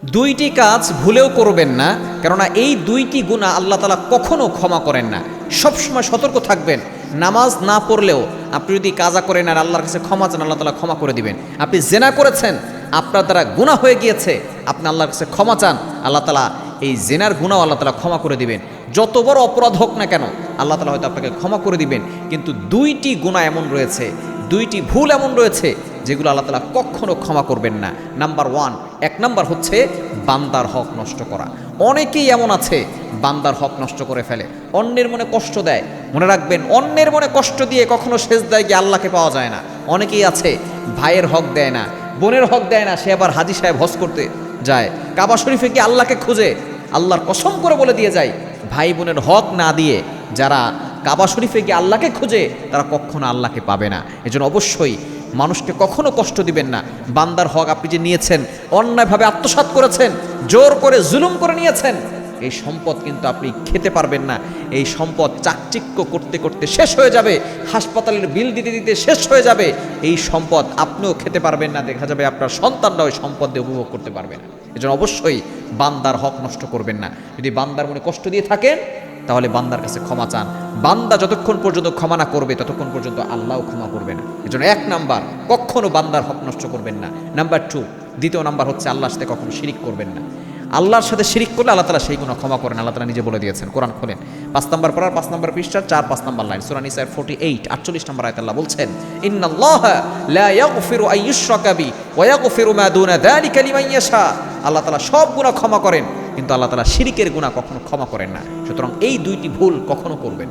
দুইটি কাজ ভুলেও করবেন না, কেননা এই দুইটি গুনাহ আল্লাহ তাআলা কখনো ক্ষমা করেন না। সবসময় সতর্ক থাকবেন। নামাজ না পড়লেও আপনি যদি কাজা করেন আর আল্লাহর কাছে ক্ষমা চান, আল্লাহ তাআলা ক্ষমা করে দিবেন। আপনি জেনা করেছেন, আপনার দ্বারা গুনাহ হয়ে গিয়েছে, আপনি আল্লাহর কাছে ক্ষমা চান, আল্লাহ তাআলা এই জেনার গুনাহ আল্লাহ তাআলা ক্ষমা করে দিবেন। যত বড় অপরাধ হোক না কেন আল্লাহ তাআলা হয়তো আপনাকে ক্ষমা করে দিবেন। কিন্তু দুইটি গুনাহ এমন রয়েছে, দুইটি ভুল এমন রয়েছে যেগুলো আল্লাহ তাআলা কখনো ক্ষমা করবেন না। নাম্বার ওয়ান, এক নাম্বার হচ্ছে বান্দার হক নষ্ট করা। অনেকেই এমন আছে বান্দার হক নষ্ট করে ফেলে, অন্যের মনে কষ্ট দেয়। মনে রাখবেন, অন্যের মনে কষ্ট দিয়ে কখনো সেজদায় গিয়ে আল্লাহকে পাওয়া যায় না। অনেকেই আছে ভাইয়ের হক দেয় না, বোনের হক দেয় না, সে আবার হাজী সাহেব হজ করতে যায়, কাবা শরীফে গিয়ে আল্লাহকে খুঁজে, আল্লাহর কসম করে বলে দিয়ে যায়, ভাই বোনের হক না দিয়ে যারা কাবা শরীফে গিয়ে আল্লাহকে খুঁজে তারা কখনো আল্লাহকে পাবে না। এজন্য অবশ্যই মানুষকে কখনো কষ্ট দিবেন না। বান্দার হক আপনি যে নিয়েছেন, অন্যায়ভাবে আত্মসাৎ করেছেন, জোর করে জুলুম করে নিয়েছেন, এই সম্পদ কিন্তু আপনি খেতে পারবেন না। এই সম্পদ চাকচিক্য করতে করতে শেষ হয়ে যাবে, হাসপাতালের বিল দিতে দিতে শেষ হয়ে যাবে। এই সম্পদ আপনিও খেতে পারবেন না, দেখা যাবে আপনার সন্তানরা ওই সম্পদ দিয়ে উপভোগ করতে পারবে না। এজন্য অবশ্যই বান্দার হক নষ্ট করবেন না। যদি বান্দার মনে কষ্ট দিয়ে থাকেন তাহলে বান্দার কাছে ক্ষমা চান। বান্দা যতক্ষণ পর্যন্ত ক্ষমা না করবে ততক্ষণ পর্যন্ত আল্লাহও ক্ষমা করবে না। এজন্য এক নাম্বার, কখনো বান্দার হক নষ্ট করবেন না। নাম্বার টু, দ্বিতীয় নাম্বার হচ্ছে আল্লাহর সাথে কখনো শিরিক করবেন না। আল্লাহর সাথে শিরিক করলে আল্লাহ তাআলা সেই গুনাহ ক্ষমা করেন। আল্লাহ তাআলা নিজে বলে দিয়েছেন, কোরআন খোলেন 5 নম্বর পারার 5 নম্বর পৃষ্ঠা 4-5 নম্বর লাইন, সূরা নিসা 48 48 নম্বর আয়াতে আল্লাহ বলছেন, ইন্নাল্লাহা লা ইয়াগফিরু আইয়ুশরাকা বি ওয়া ইয়াগফিরু মা দুনা যালিকা লিমান ইয়াশা। আল্লাহ তাআলা সব গুনাহ ক্ষমা করেন, কিন্তু আল্লাহ তাআলা শিরিকের গুনাহ কখনো ক্ষমা করেন না। সুতরাং এই দুইটি ভুল কখনো করবেন